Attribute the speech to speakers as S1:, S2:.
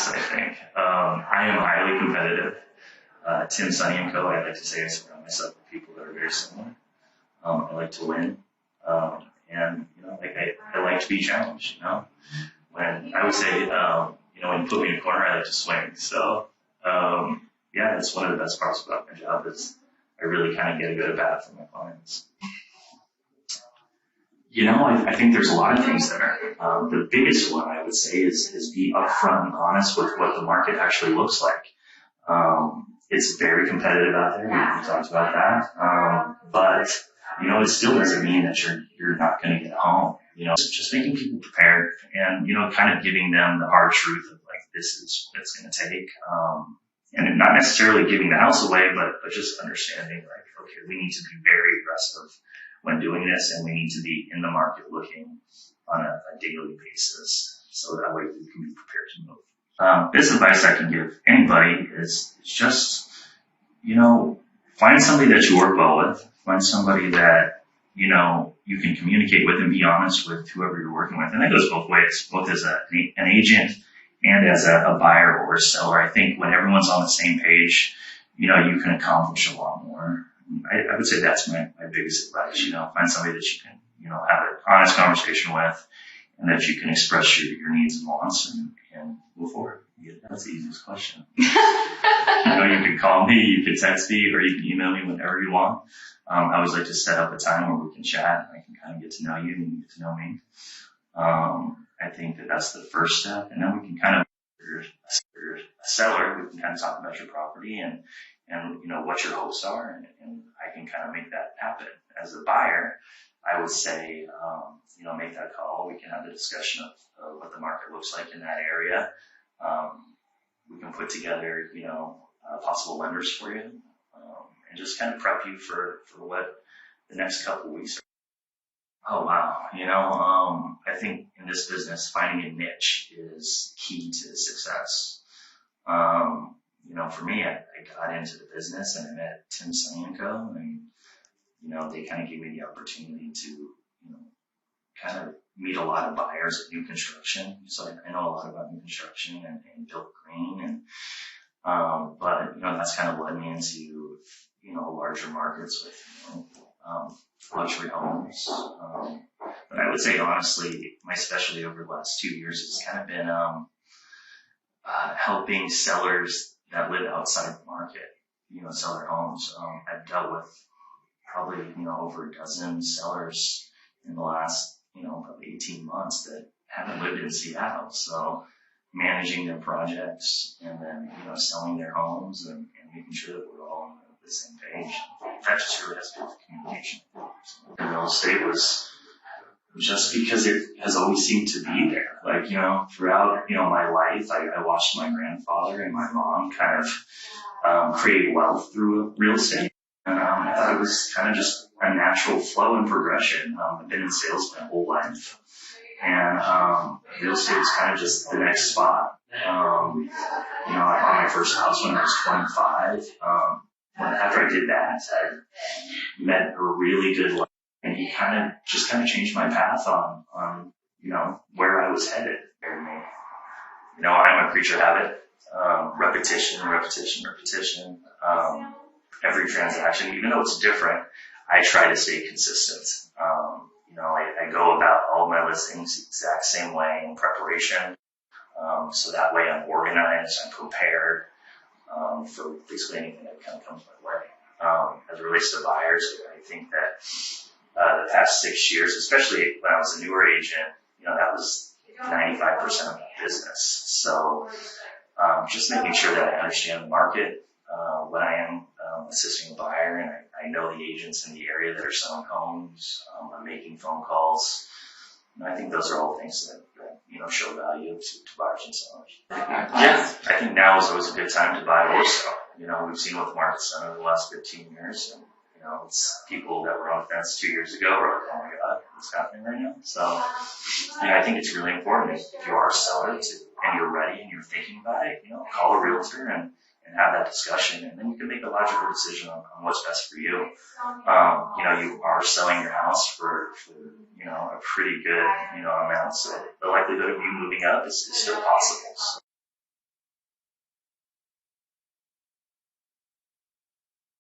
S1: basics, I think. I am highly competitive. Tim, Sonny, and Co., I like to say I surround myself with people that are very similar. I like to win. And, I like to be challenged, When I would say, when you put me in a corner, I like to swing. So, that's one of the best parts about my job is I really kind of get a good at bat for my clients. I think there's a lot of things there. The biggest one I would say is be upfront and honest with what the market actually looks like. It's very competitive out there. We talked about that. But it still doesn't mean that you're not going to get home. Just making people prepared and, kind of giving them the hard truth of like, this is what it's going to take. And not necessarily giving the house away, but just understanding like, okay, we need to be very aggressive when doing this, and we need to be in the market looking on a daily basis, so that way we can be prepared to move. Best advice I can give anybody is just, find somebody that you work well with, find somebody that, you can communicate with and be honest with whoever you're working with. And that goes both ways, both as an agent and as a buyer or a seller. I think when everyone's on the same page, you can accomplish a lot more. I would say that's my biggest advice, find somebody that you can, have an honest conversation with and that you can express your needs and wants and move forward. Yeah, that's the easiest question. You can call me, you can text me, or you can email me whenever you want. I always like to set up a time where we can chat and I can kind of get to know you and you get to know me. I think that's the first step. And then we can kind of, if you're a seller, we can kind of talk about your property and what your hopes are, and I can kind of make that happen. As a buyer, I would say, make that call. We can have the discussion of what the market looks like in that area. We can put together, possible lenders for you, and just kind of prep you for what the next couple of weeks are. Oh, wow. I think in this business, finding a niche is key to success. For me, I got into the business and I met Tim, Sonny, and Co., and, they kind of gave me the opportunity to, kind of meet a lot of buyers of new construction. So I know a lot about new construction and built green, but that's kind of led me into, larger markets with, luxury homes. But I would say, honestly, my specialty over the last 2 years has kind of been, helping sellers that live outside the market, sell their homes. I've dealt with probably, over a dozen sellers in the last, probably 18 months that haven't lived in Seattle. So managing their projects and then, selling their homes and making sure that we're all on the same page. That just really has to do with communication. And real estate was just because it has always seemed to be there. Like, throughout, my life, I watched my grandfather and my mom kind of create wealth through real estate. And I thought it was kind of just a natural flow and progression. I've been in sales my whole life. And real estate was kind of just the next spot. I bought my first house when I was 25. After I did that, I met a really good life. And he kind of changed my path on where I was headed. I'm a creature of habit, repetition. Every transaction, even though it's different, I try to stay consistent. I go about all my listings the exact same way in preparation. So that way I'm organized, I'm prepared, for basically anything that kind of comes my way. As it relates to buyers, I think that the past 6 years, especially when I was a newer agent, that was 95% of my business. So just making sure that I understand the market when I am assisting a buyer, and I know the agents in the area that are selling homes. I'm making phone calls. And I think those are all things that show value to buyers and sellers. Yeah, I think now is always a good time to buy or sell. We've seen what the market's done over the last 15 years. And, it's people that were on the fence 2 years ago are like, oh my God, what's happening right now? So, I think it's really important if you are a seller and you're ready and you're thinking about it, call a realtor and have that discussion, and then you can make a logical decision on what's best for you. You are selling your house for a pretty good, amount, so the likelihood of you moving up is still possible. So